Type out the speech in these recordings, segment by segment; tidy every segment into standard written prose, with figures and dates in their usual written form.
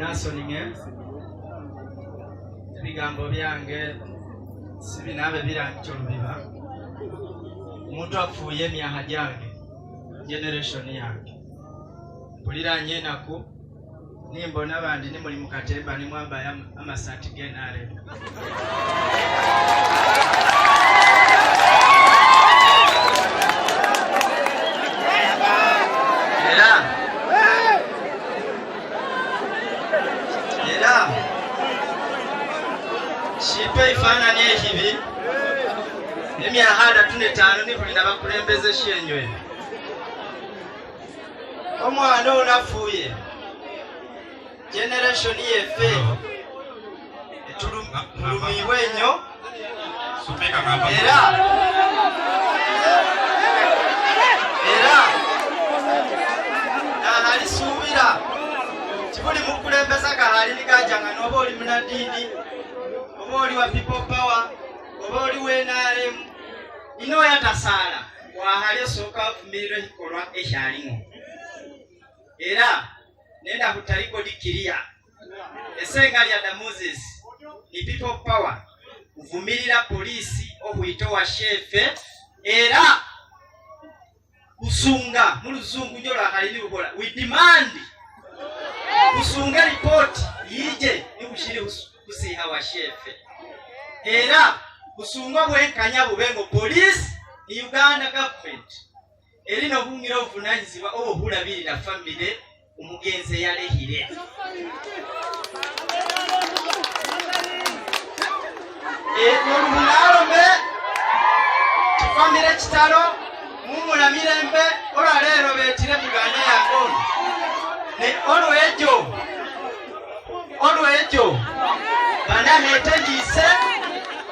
munasoninge ebigambo byange sibinabe birangikyo lubiba omuntu afuuye emyaka gyange generation yange mpuliranye enaku nimbona abandi nimuli mu katemba nimwambaye amasaati g'NRM era shipe ifaananyi ekibi emyaka 35 nibulina bakulembeze syenywe omwana onafuuye generation yeffe etulumiibwe ennyo era nahalisuubira kibuli mukulembeza kahali nigajanga noba oli munadiini oba oli wa people power oba oli w'NRM ino yatasaala wahali osooka wavumirira ekikolwa ekyalimu era nenda kutaliko dikiria esenga lya da Moses ni people power kuvumirira polisi obuyito wa shefe era kusunga muluzungu nyola halini bukola we demand kusunga report yije nikushiri kusiha wa shefe era kusunga bwenkanya bubengo police ni Uganda government erino bungira obuvunanyizibwa obulabirira family umugenzi yalehire olumulaalome kifamire kitalo mumula mirembe olwaleero beetire muganya yangono ne olwejo banaheete ndiise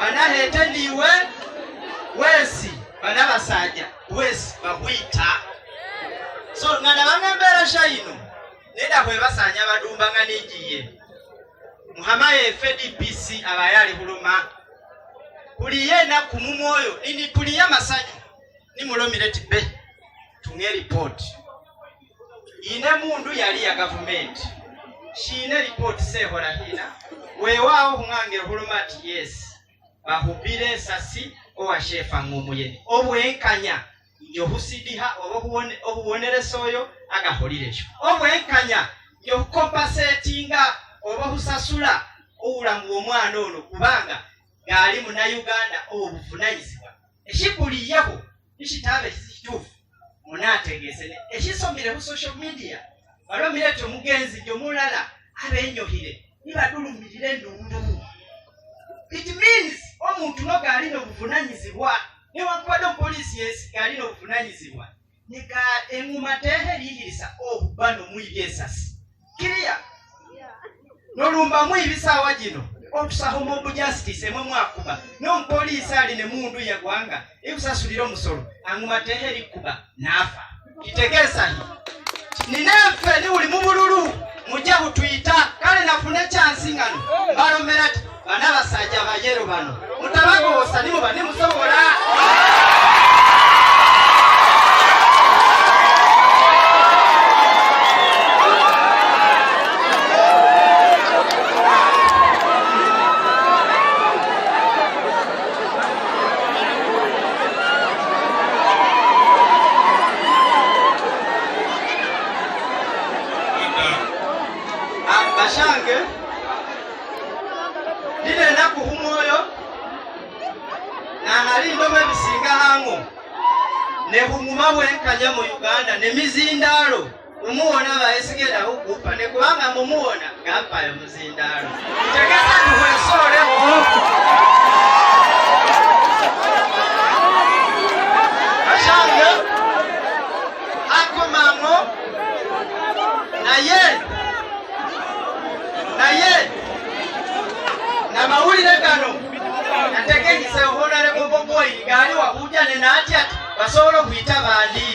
banaheete ndiwe wesi banabasajja wesi bahwita so ngana bangembeera shayino nenda kwebasanya badumbanga nijiye muhamaye FDPC abayali buluma kuliye na kumumwoyo nini kuliye masanyu ni mulomire tibe tunge report ine mundu yali ya government shine report sehola hina wewao hungange buluma ati yes bahubire sasi owa shefa ngumuyeni obwenkanya yohusidiha obubonere soyo agaholirecho obwenkanya yokompensatinga obahusasula obulamu omwana ono kubanga gali mu Uganda obuvunanyizibwa ekikuliyeho ekitabe kituufu munategese ekisomire ku social media balomire omugenzi gyomulala abenyohire nibadulumirire endundu it means omuntu no gali n'obuvunanyizibwa niwakwado polisi yes gali n'obuvunanyizibwa nika engumatehe lihirisa obubano mwibesasi kiriya nolumba mwibisawa gino otusaho mu justice mwe mwakuba no polisi ali ne mundu yagwanga ekusasulira omusolo angumatehe likuba nafa kitegesa hi ninefe ni uli mu bululu mujja kutuyita kale nafune chance ngano balomerati bana basajja bayero bano mutabagosa nibo bane musobola bashange dile na kuhumoyo na hali ndobe bisinga hango ne humuma bwenkanya mu Uganda ne mizindalo umuona baesigera hukupa ne kubanga mumuona gapa ya muzindalo tegeza kuhwesole bashange akomango naye na mawulire gano nategekise obonale mu boboyi gali wakuja ne natya basobola kuyita bandi